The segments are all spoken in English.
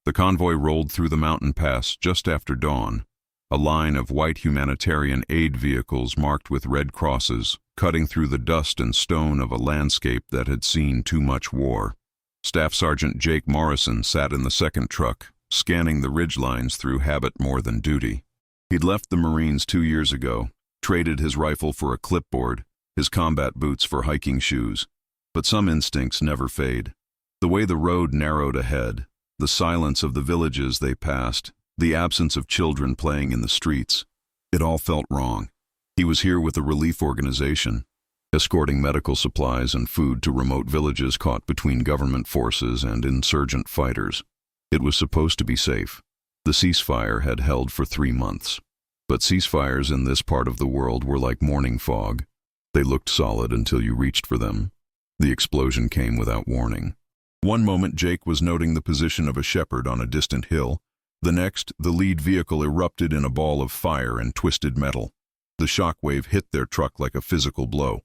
The convoy rolled through the mountain pass just after dawn, a line of white humanitarian aid vehicles marked with red crosses, cutting through the dust and stone of a landscape that had seen too much war. Staff Sergeant Jake Morrison sat in the second truck, scanning the ridgelines through habit more than duty. He'd left the Marines 2 years ago, traded his rifle for a clipboard, his combat boots for hiking shoes. But some instincts never fade. The way the road narrowed ahead, the silence of the villages they passed, the absence of children playing in the streets, it all felt wrong. He was here with a relief organization, escorting medical supplies and food to remote villages caught between government forces and insurgent fighters. It was supposed to be safe. The ceasefire had held for 3 months. But ceasefires in this part of the world were like morning fog. They looked solid until you reached for them. The explosion came without warning. One moment Jake was noting the position of a shepherd on a distant hill. The next, the lead vehicle erupted in a ball of fire and twisted metal. The shockwave hit their truck like a physical blow.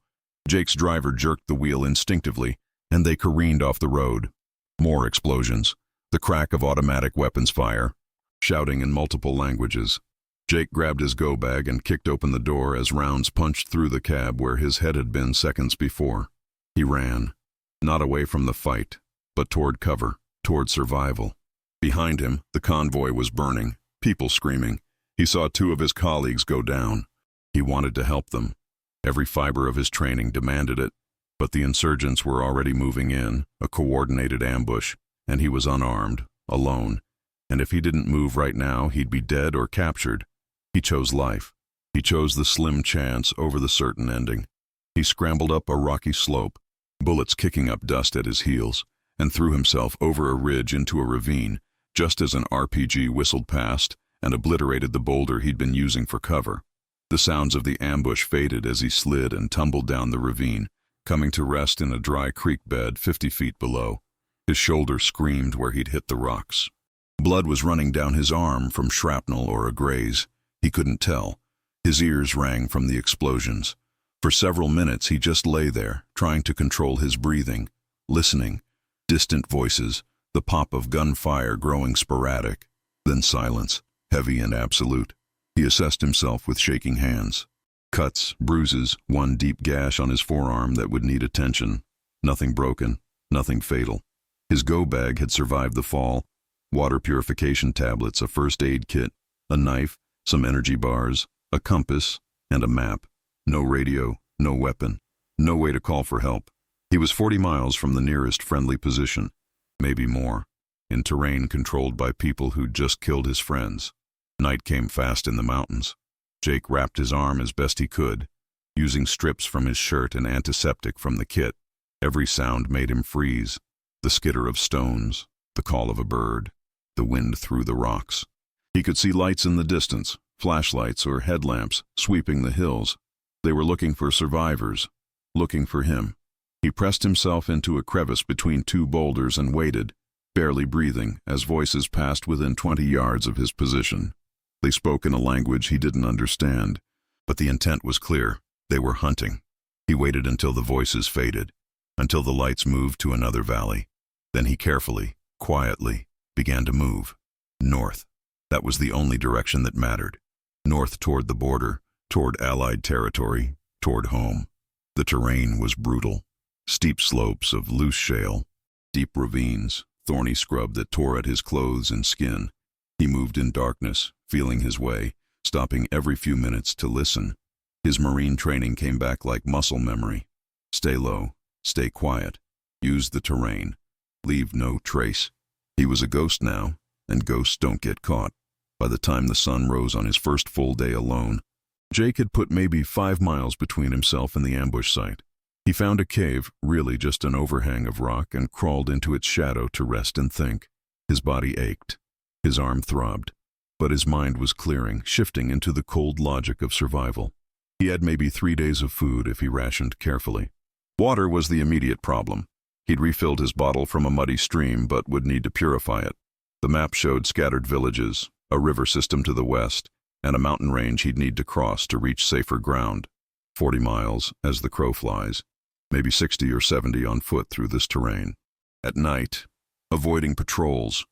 Jake's driver jerked the wheel instinctively, and they careened off the road. More explosions. The crack of automatic weapons fire. Shouting in multiple languages. Jake grabbed his go bag and kicked open the door as rounds punched through the cab where his head had been seconds before. He ran. Not away from the fight, but toward cover, toward survival. Behind him, the convoy was burning, people screaming. He saw 2 of his colleagues go down. He wanted to help them. Every fiber of his training demanded it, but the insurgents were already moving in, a coordinated ambush, and he was unarmed, alone. And if he didn't move right now, he'd be dead or captured. He chose life. He chose the slim chance over the certain ending. He scrambled up a rocky slope, bullets kicking up dust at his heels, and threw himself over a ridge into a ravine, just as an RPG whistled past and obliterated the boulder he'd been using for cover. The sounds of the ambush faded as he slid and tumbled down the ravine, coming to rest in a dry creek bed 50 feet below. His shoulder screamed where he'd hit the rocks. Blood was running down his arm from shrapnel or a graze. He couldn't tell. His ears rang from the explosions. For several minutes he just lay there, trying to control his breathing, listening. Distant voices, the pop of gunfire growing sporadic, then silence, heavy and absolute. He assessed himself with shaking hands. Cuts, bruises, one deep gash on his forearm that would need attention. Nothing broken, nothing fatal. His go bag had survived the fall. Water purification tablets, a first aid kit, a knife, some energy bars, a compass, and a map. No radio, no weapon, no way to call for help. He was 40 miles from the nearest friendly position, maybe more, in terrain controlled by people who'd just killed his friends. Night came fast in the mountains. Jake wrapped his arm as best he could, using strips from his shirt and antiseptic from the kit. Every sound made him freeze. The skitter of stones, the call of a bird, the wind through the rocks. He could see lights in the distance, flashlights or headlamps sweeping the hills. They were looking for survivors, looking for him. He pressed himself into a crevice between 2 boulders and waited, barely breathing, as voices passed within 20 yards of his position. They spoke in a language he didn't understand, but the intent was clear. They were hunting. He waited until the voices faded, until the lights moved to another valley. Then he carefully, quietly, began to move. North. That was the only direction that mattered. North toward the border, toward Allied territory, toward home. The terrain was brutal. Steep slopes of loose shale, deep ravines, thorny scrub that tore at his clothes and skin. He moved in darkness, feeling his way, stopping every few minutes to listen. His Marine training came back like muscle memory. Stay low, stay quiet, use the terrain, leave no trace. He was a ghost now, and ghosts don't get caught. By the time the sun rose on his first full day alone, Jake had put maybe 5 miles between himself and the ambush site. He found a cave, really just an overhang of rock, and crawled into its shadow to rest and think. His body ached. His arm throbbed. But his mind was clearing, shifting into the cold logic of survival. He had maybe 3 days of food if he rationed carefully. Water was the immediate problem. He'd refilled his bottle from a muddy stream, but would need to purify it. The map showed scattered villages, a river system to the west, and a mountain range he'd need to cross to reach safer ground. 40 miles, as the crow flies. Maybe 60 or 70 on foot through this terrain. At night, avoiding patrols,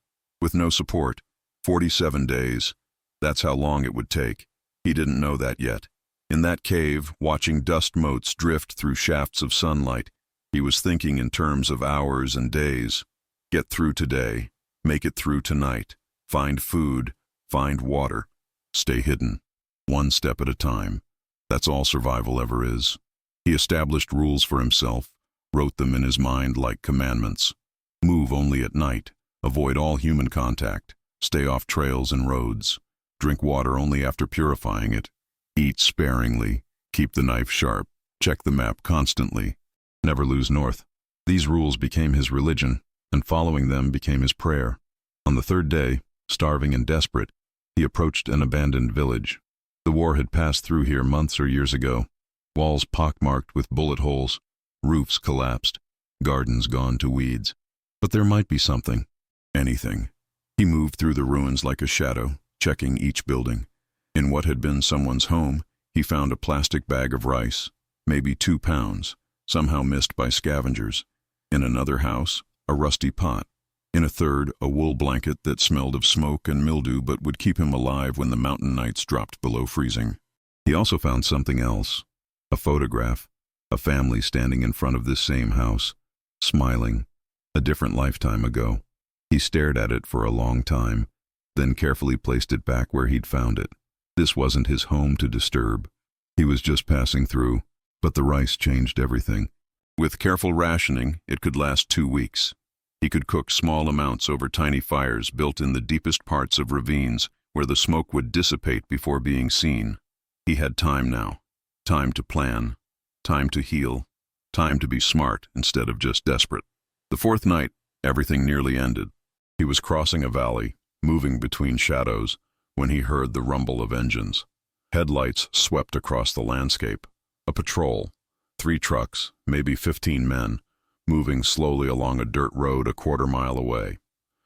with no support. 47 days. That's how long it would take. He didn't know that yet. In that cave, watching dust motes drift through shafts of sunlight, he was thinking in terms of hours and days. Get through today. Make it through tonight. Find food. Find water. Stay hidden. One step at a time. That's all survival ever is. He established rules for himself, wrote them in his mind like commandments. Move only at night. Avoid all human contact. Stay off trails and roads. Drink water only after purifying it. Eat sparingly. Keep the knife sharp. Check the map constantly. Never lose north. These rules became his religion, and following them became his prayer. On the third day, starving and desperate, he approached an abandoned village. The war had passed through here months or years ago. Walls pockmarked with bullet holes, roofs collapsed, gardens gone to weeds. But there might be something. Anything. He moved through the ruins like a shadow, checking each building. In what had been someone's home, he found a plastic bag of rice, maybe 2 pounds, somehow missed by scavengers. In another house, a rusty pot. In a third, a wool blanket that smelled of smoke and mildew but would keep him alive when the mountain nights dropped below freezing. He also found something else. A photograph. A family standing in front of this same house, smiling. A different lifetime ago. He stared at it for a long time, then carefully placed it back where he'd found it. This wasn't his home to disturb. He was just passing through, but the rice changed everything. With careful rationing, it could last 2 weeks. He could cook small amounts over tiny fires built in the deepest parts of ravines where the smoke would dissipate before being seen. He had time now. Time to plan. Time to heal. Time to be smart instead of just desperate. The fourth night, everything nearly ended. He was crossing a valley, moving between shadows, when he heard the rumble of engines. Headlights swept across the landscape. A patrol. 3 trucks, maybe 15 men, moving slowly along a dirt road a quarter-mile away.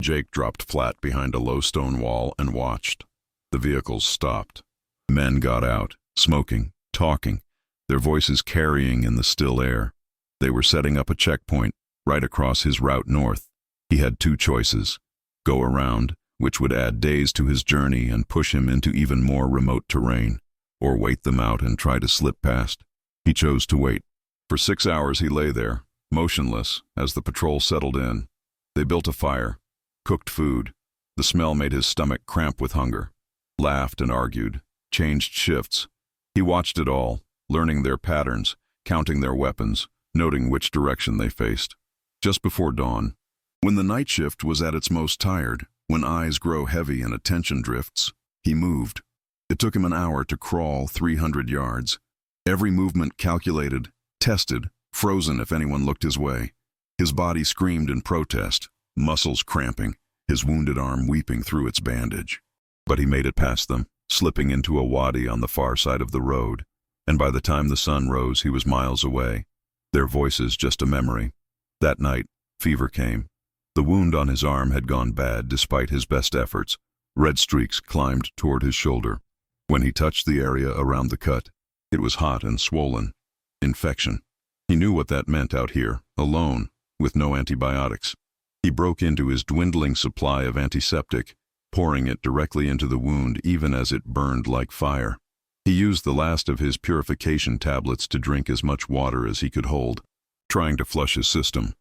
Jake dropped flat behind a low stone wall and watched. The vehicles stopped. Men got out, smoking, talking, their voices carrying in the still air. They were setting up a checkpoint right across his route north. He had 2 choices. Go around, which would add days to his journey and push him into even more remote terrain, or wait them out and try to slip past. He chose to wait. For 6 hours he lay there, motionless, as the patrol settled in. They built a fire, cooked food. The smell made his stomach cramp with hunger. Laughed and argued, changed shifts. He watched it all, learning their patterns, counting their weapons, noting which direction they faced. Just before dawn, when the night shift was at its most tired, when eyes grow heavy and attention drifts, he moved. It took him an hour to crawl 300 yards. Every movement calculated, tested, frozen if anyone looked his way. His body screamed in protest, muscles cramping, his wounded arm weeping through its bandage. But he made it past them, slipping into a wadi on the far side of the road, and by the time the sun rose he was miles away, their voices just a memory. That night, fever came. The wound on his arm had gone bad despite his best efforts. Red streaks climbed toward his shoulder. When he touched the area around the cut, it was hot and swollen. Infection. He knew what that meant out here, alone, with no antibiotics. He broke into his dwindling supply of antiseptic, pouring it directly into the wound even as it burned like fire. He used the last of his purification tablets to drink as much water as he could hold, trying to flush his system.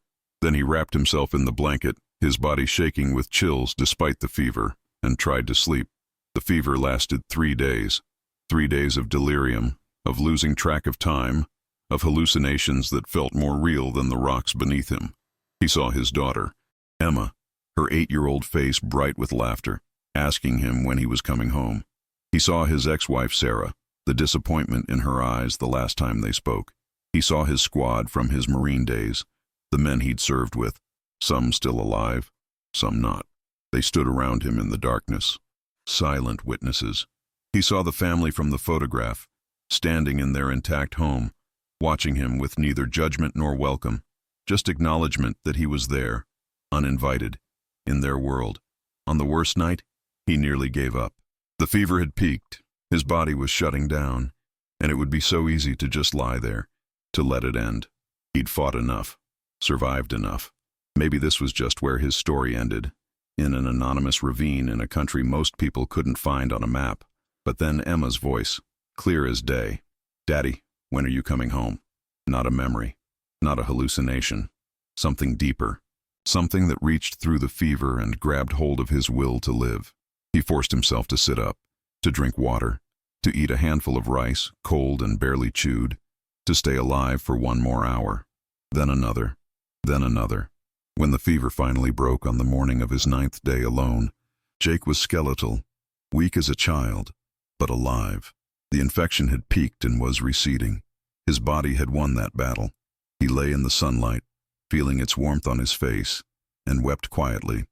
Then he wrapped himself in the blanket, his body shaking with chills despite the fever, and tried to sleep. The fever lasted 3 days. 3 days of delirium, of losing track of time, of hallucinations that felt more real than the rocks beneath him. He saw his daughter, Emma, her 8-year-old face bright with laughter, asking him when he was coming home. He saw his ex-wife Sarah, the disappointment in her eyes the last time they spoke. He saw his squad from his Marine days, the men he'd served with, some still alive, some not. They stood around him in the darkness, silent witnesses. He saw the family from the photograph, standing in their intact home, watching him with neither judgment nor welcome, just acknowledgement that he was there, uninvited, in their world. On the worst night, he nearly gave up. The fever had peaked, his body was shutting down, and it would be so easy to just lie there, to let it end. He'd fought enough, survived enough. Maybe this was just where his story ended, in an anonymous ravine in a country most people couldn't find on a map. But then Emma's voice, clear as day. "Daddy, when are you coming home?" Not a memory, not a hallucination. Something deeper. Something that reached through the fever and grabbed hold of his will to live. He forced himself to sit up, to drink water, to eat a handful of rice, cold and barely chewed, to stay alive for one more hour. Then another. Then another. When the fever finally broke on the morning of his 9th day alone, Jake was skeletal, weak as a child, but alive. The infection had peaked and was receding. His body had won that battle. He lay in the sunlight, feeling its warmth on his face, and wept quietly,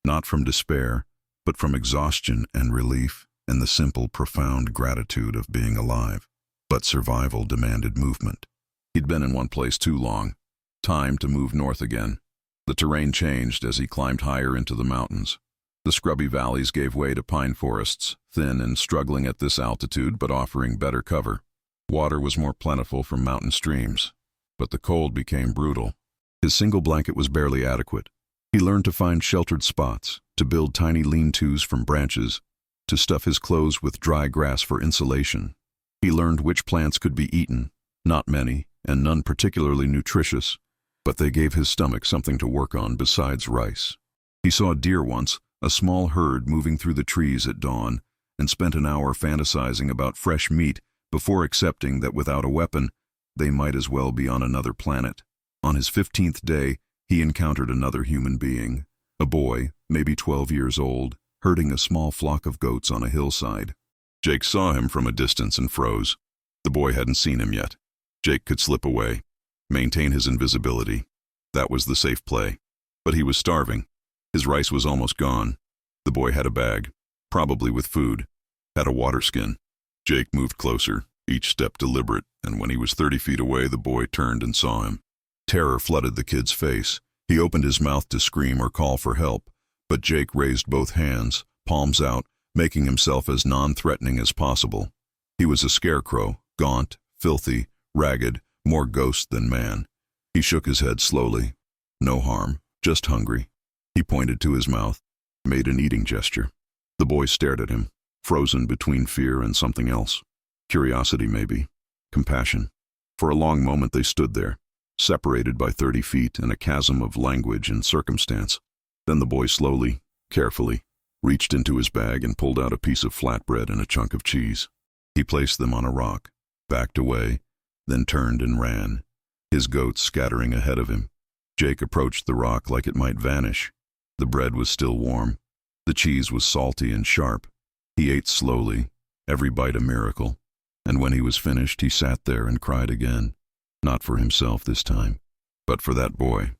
not from despair, but from exhaustion and relief and the simple, profound gratitude of being alive. But survival demanded movement. He'd been in one place too long. Time to move north again. The terrain changed as he climbed higher into the mountains. The scrubby valleys gave way to pine forests, thin and struggling at this altitude but offering better cover. Water was more plentiful from mountain streams, but the cold became brutal. His single blanket was barely adequate. He learned to find sheltered spots, to build tiny lean-tos from branches, to stuff his clothes with dry grass for insulation. He learned which plants could be eaten, not many, and none particularly nutritious, but they gave his stomach something to work on besides rice. He saw deer once, a small herd moving through the trees at dawn, and spent an hour fantasizing about fresh meat before accepting that without a weapon, they might as well be on another planet. On his 15th day, he encountered another human being, a boy, maybe 12 years old, herding a small flock of goats on a hillside. Jake saw him from a distance and froze. The boy hadn't seen him yet. Jake could slip away, maintain his invisibility. That was the safe play. But he was starving. His rice was almost gone. The boy had a bag, probably with food, had a water skin. Jake moved closer, each step deliberate, and when he was 30 feet away, the boy turned and saw him. Terror flooded the kid's face. He opened his mouth to scream or call for help, but Jake raised both hands, palms out, making himself as non-threatening as possible. He was a scarecrow, gaunt, filthy, ragged, more ghost than man. He shook his head slowly. No harm, just hungry. He pointed to his mouth, made an eating gesture. The boy stared at him, frozen between fear and something else. Curiosity, maybe. Compassion. For a long moment they stood there, separated by 30 feet and a chasm of language and circumstance. Then the boy slowly, carefully, reached into his bag and pulled out a piece of flatbread and a chunk of cheese. He placed them on a rock, backed away, then turned and ran, his goats scattering ahead of him. Jake approached the rock like it might vanish. The bread was still warm. The cheese was salty and sharp. He ate slowly, every bite a miracle, and when he was finished, he sat there and cried again. Not for himself this time, but for that boy,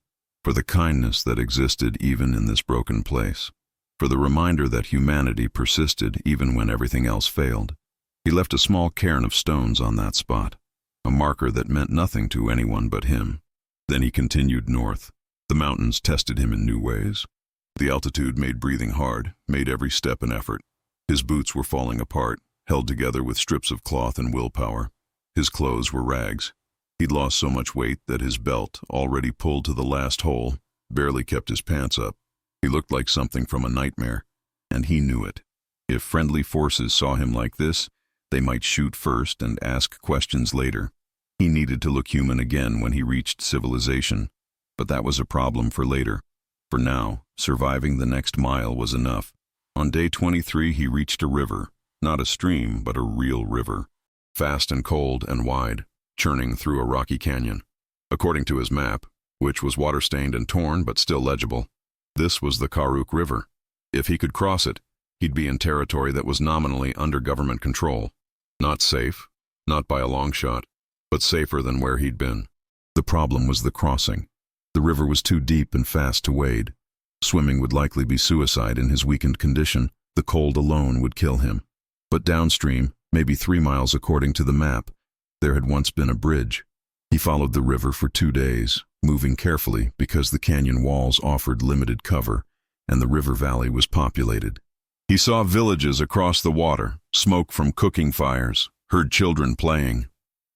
for the kindness that existed even in this broken place, for the reminder that humanity persisted even when everything else failed. He left a small cairn of stones on that spot, a marker that meant nothing to anyone but him. Then he continued north. The mountains tested him in new ways. The altitude made breathing hard, made every step an effort. His boots were falling apart, held together with strips of cloth and willpower. His clothes were rags. He'd lost so much weight that his belt, already pulled to the last hole, barely kept his pants up. He looked like something from a nightmare, and he knew it. If friendly forces saw him like this, they might shoot first and ask questions later. He needed to look human again when he reached civilization, but that was a problem for later. For now, surviving the next mile was enough. On day 23, he reached a river, not a stream, but a real river, fast and cold and wide, churning through a rocky canyon. According to his map, which was water-stained and torn but still legible, this was the Karuk River. If he could cross it, he'd be in territory that was nominally under government control. Not safe, not by a long shot, but safer than where he'd been. The problem was the crossing. The river was too deep and fast to wade. Swimming would likely be suicide in his weakened condition. The cold alone would kill him. But downstream, maybe 3 miles according to the map, there had once been a bridge. He followed the river for 2 days, moving carefully because the canyon walls offered limited cover, and the river valley was populated. He saw villages across the water, smoke from cooking fires, heard children playing.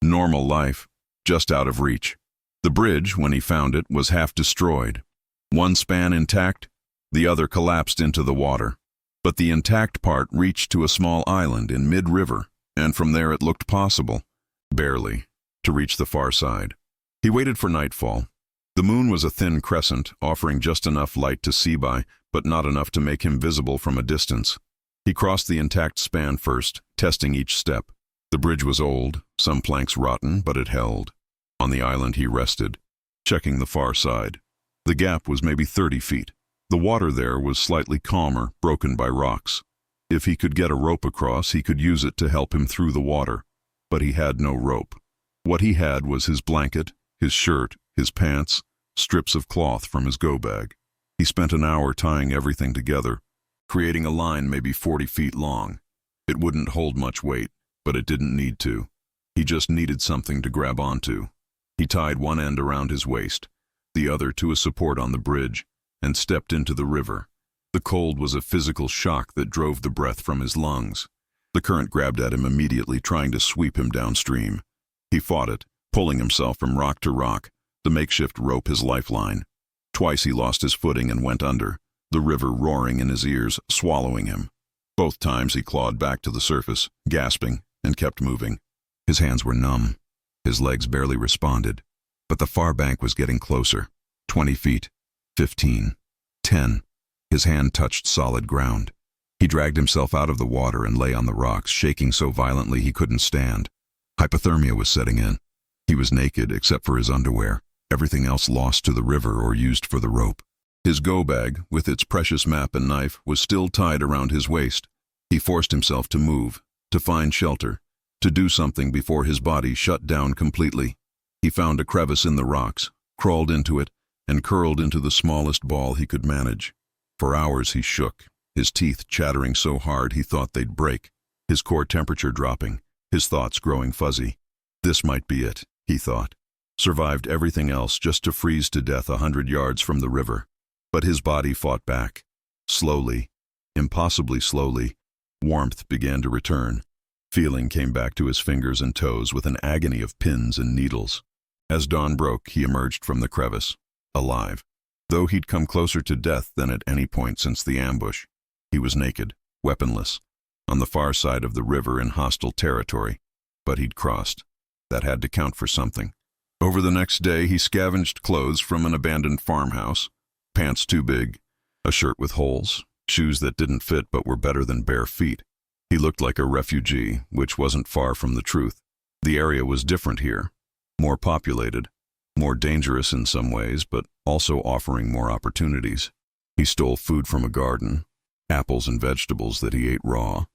Normal life, just out of reach. The bridge, when he found it, was half destroyed. One span intact, The other collapsed into the water. But the intact part reached to a small island in mid-river, and from there it looked possible, barely, to reach the far side. He waited for nightfall. The moon was a thin crescent, offering just enough light to see by, but not enough to make him visible from a distance. He crossed the intact span first, testing each step. The bridge was old, some planks rotten, but it held. On the island he rested, checking the far side. The gap was maybe 30 feet. The water there was slightly calmer, broken by rocks. If he could get a rope across, he could use it to help him through the water. But he had no rope. What he had was his blanket, his shirt, his pants, strips of cloth from his go-bag. He spent an hour tying everything together, creating a line maybe 40 feet long. It wouldn't hold much weight, but it didn't need to. He just needed something to grab onto. He tied one end around his waist, the other to a support on the bridge, and stepped into the river. The cold was a physical shock that drove the breath from his lungs. The current grabbed at him immediately, trying to sweep him downstream. He fought it, pulling himself from rock to rock, the makeshift rope his lifeline. Twice he lost his footing and went under, the river roaring in his ears, swallowing him. Both times he clawed back to the surface, gasping, and kept moving. His hands were numb. His legs barely responded. But the far bank was getting closer. 20 feet. 15. 10. His hand touched solid ground. He dragged himself out of the water and lay on the rocks, shaking so violently he couldn't stand. Hypothermia was setting in. He was naked except for his underwear, everything else lost to the river or used for the rope. His go-bag, with its precious map and knife, was still tied around his waist. He forced himself to move, to find shelter, to do something before his body shut down completely. He found a crevice in the rocks, crawled into it, and curled into the smallest ball he could manage. For hours he shook, his teeth chattering so hard he thought they'd break, his core temperature dropping, his thoughts growing fuzzy. This might be it, he thought. Survived everything else just to freeze to death 100 yards from the river. But his body fought back. Slowly, impossibly slowly, warmth began to return. Feeling came back to his fingers and toes with an agony of pins and needles. As dawn broke, he emerged from the crevice, alive. Though he'd come closer to death than at any point since the ambush. He was naked, weaponless, on the far side of the river in hostile territory. But he'd crossed. That had to count for something. Over the next day, he scavenged clothes from an abandoned farmhouse. Pants too big, a shirt with holes, shoes that didn't fit but were better than bare feet. He looked like a refugee, which wasn't far from the truth. The area was different here, more populated, more dangerous in some ways, but also offering more opportunities. He stole food from a garden, apples and vegetables that he ate raw.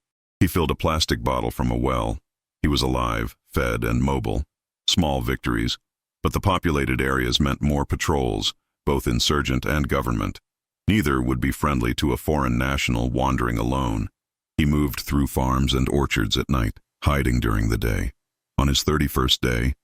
He filled a plastic bottle from a well. He was alive, fed, and mobile. Small victories, but the populated areas meant more patrols, both insurgent and government. Neither would be friendly to a foreign national wandering alone. He moved through farms and orchards at night, hiding during the day. On his 31st day,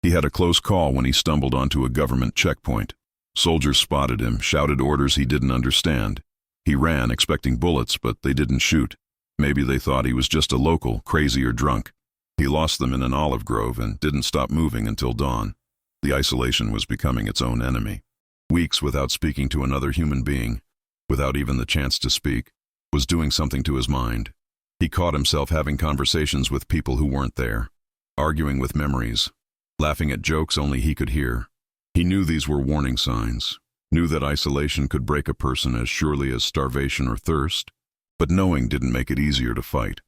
he had a close call when he stumbled onto a government checkpoint. Soldiers spotted him, shouted orders he didn't understand. He ran, expecting bullets, but they didn't shoot. Maybe they thought he was just a local, crazy or drunk. He lost them in an olive grove and didn't stop moving until dawn. The isolation was becoming its own enemy. Weeks without speaking to another human being, without even the chance to speak, was doing something to his mind. He caught himself having conversations with people who weren't there, arguing with memories, laughing at jokes only he could hear. He knew these were warning signs, knew that isolation could break a person as surely as starvation or thirst, but knowing didn't make it easier to fight.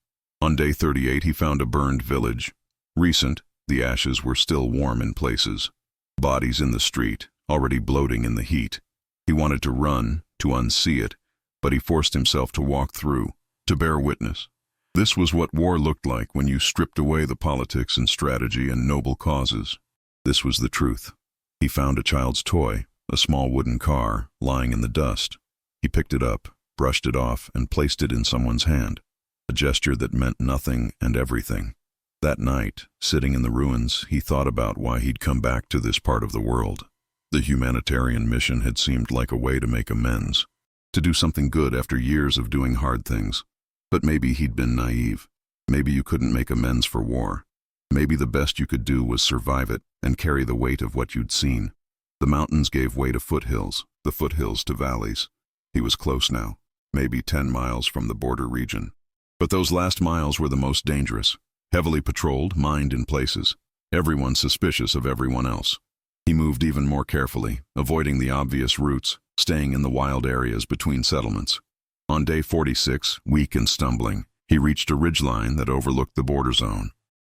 On day 38 he found a burned village. Recent, the ashes were still warm in places. Bodies in the street, already bloating in the heat. He wanted to run, to unsee it, but he forced himself to walk through, to bear witness. This was what war looked like when you stripped away the politics and strategy and noble causes. This was the truth. He found a child's toy, a small wooden car, lying in the dust. He picked it up, brushed it off, and placed it in someone's hand. A gesture that meant nothing and everything. That night, sitting in the ruins, he thought about why he'd come back to this part of the world. The humanitarian mission had seemed like a way to make amends, to do something good after years of doing hard things. But maybe he'd been naive. Maybe you couldn't make amends for war. Maybe the best you could do was survive it and carry the weight of what you'd seen. The mountains gave way to foothills, the foothills to valleys. He was close now, maybe 10 miles from the border region. But those last miles were the most dangerous. Heavily patrolled, mined in places. Everyone suspicious of everyone else. He moved even more carefully, avoiding the obvious routes, staying in the wild areas between settlements. On day 46, weak and stumbling, he reached a ridgeline that overlooked the border zone.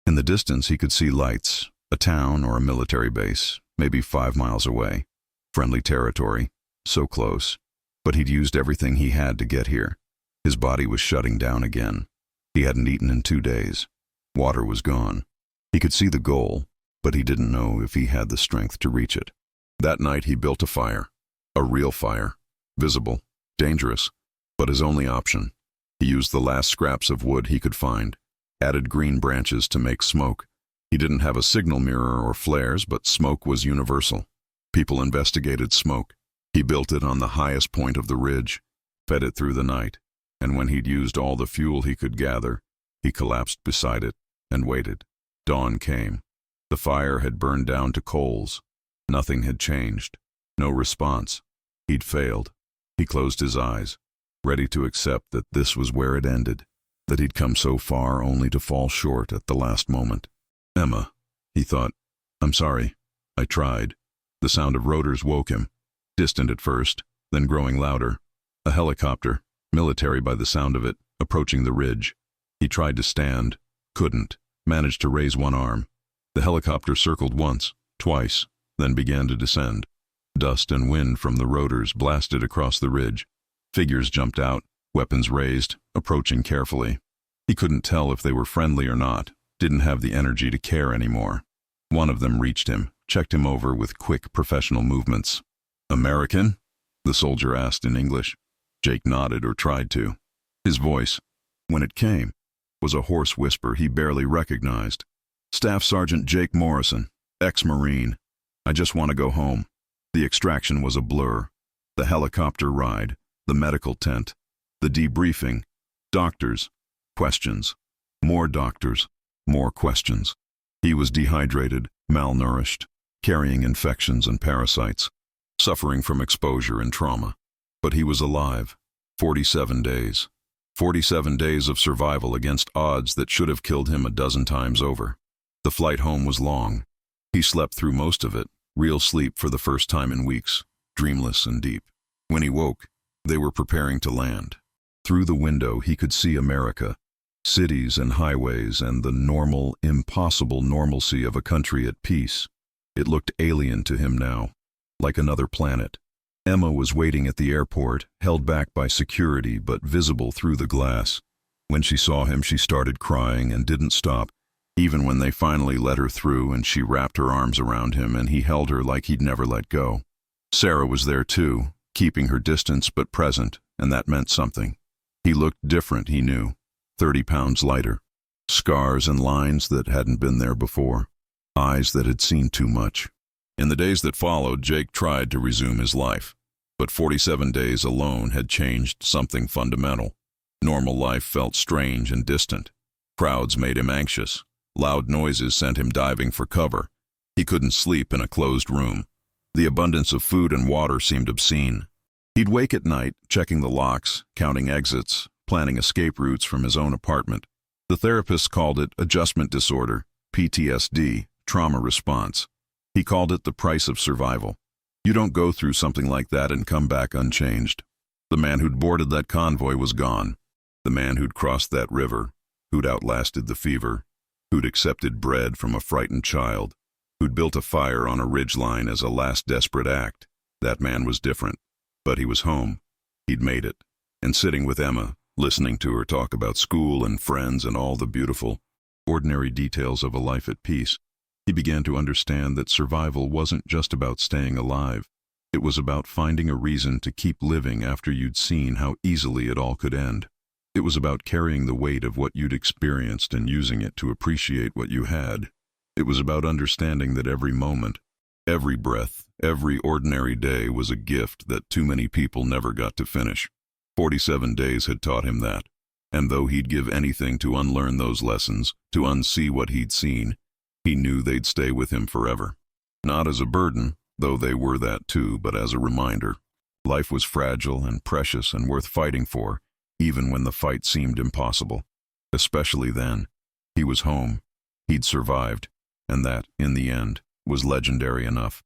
In the distance, he could see lights, a town or a military base, maybe 5 miles away. Friendly territory, so close. But he'd used everything he had to get here. His body was shutting down again. He hadn't eaten in 2 days. Water was gone. He could see the goal, but he didn't know if he had the strength to reach it. That night he built a fire. A real fire. Visible. Dangerous. But his only option. He used the last scraps of wood he could find. Added green branches to make smoke. He didn't have a signal mirror or flares, but smoke was universal. People investigated smoke. He built it on the highest point of the ridge, fed it through the night, and when he'd used all the fuel he could gather, he collapsed beside it and waited. Dawn came. The fire had burned down to coals. Nothing had changed. No response. He'd failed. He closed his eyes, ready to accept that this was where it ended, that he'd come so far only to fall short at the last moment. Emma, he thought. I'm sorry. I tried. The sound of rotors woke him, distant at first, then growing louder. A helicopter, military by the sound of it, approaching the ridge. He tried to stand, couldn't, managed to raise one arm. The helicopter circled once, twice, then began to descend. Dust and wind from the rotors blasted across the ridge. Figures jumped out, weapons raised, approaching carefully. He couldn't tell if they were friendly or not, didn't have the energy to care anymore. One of them reached him, checked him over with quick professional movements. American? The soldier asked in English. Jake nodded or tried to. His voice, when it came, was a hoarse whisper he barely recognized. Staff Sergeant Jake Morrison, ex-Marine. I just want to go home. The extraction was a blur. The helicopter ride, the medical tent, the debriefing, doctors, questions, more doctors, more questions. He was dehydrated, malnourished, carrying infections and parasites, suffering from exposure and trauma. But he was alive. 47 days. 47 days of survival against odds that should have killed him a dozen times over. The flight home was long. He slept through most of it, real sleep for the first time in weeks, dreamless and deep. When he woke, they were preparing to land. Through the window he could see America, cities and highways and the normal, impossible normalcy of a country at peace. It looked alien to him now, like another planet. Emma was waiting at the airport, held back by security but visible through the glass. When she saw him, she started crying and didn't stop, even when they finally let her through and she wrapped her arms around him and he held her like he'd never let go. Sarah was there too, keeping her distance but present, and that meant something. He looked different, he knew, 30 pounds lighter. Scars and lines that hadn't been there before. Eyes that had seen too much. In the days that followed, Jake tried to resume his life. But 47 days alone had changed something fundamental. Normal life felt strange and distant. Crowds made him anxious. Loud noises sent him diving for cover. He couldn't sleep in a closed room. The abundance of food and water seemed obscene. He'd wake at night, checking the locks, counting exits, planning escape routes from his own apartment. The therapists called it adjustment disorder, PTSD, trauma response. He called it the price of survival. You don't go through something like that and come back unchanged. The man who'd boarded that convoy was gone. The man who'd crossed that river, who'd outlasted the fever, who'd accepted bread from a frightened child, who'd built a fire on a ridgeline as a last desperate act. That man was different. But he was home. He'd made it. And sitting with Emma, listening to her talk about school and friends and all the beautiful, ordinary details of a life at peace, he began to understand that survival wasn't just about staying alive. It was about finding a reason to keep living after you'd seen how easily it all could end. It was about carrying the weight of what you'd experienced and using it to appreciate what you had. It was about understanding that every moment, every breath, every ordinary day was a gift that too many people never got to finish. 47 days had taught him that, and though he'd give anything to unlearn those lessons, to unsee what he'd seen, he knew they'd stay with him forever. Not as a burden, though they were that too, but as a reminder. Life was fragile and precious and worth fighting for, even when the fight seemed impossible. Especially then. He was home. He'd survived. And that, in the end, was legendary enough.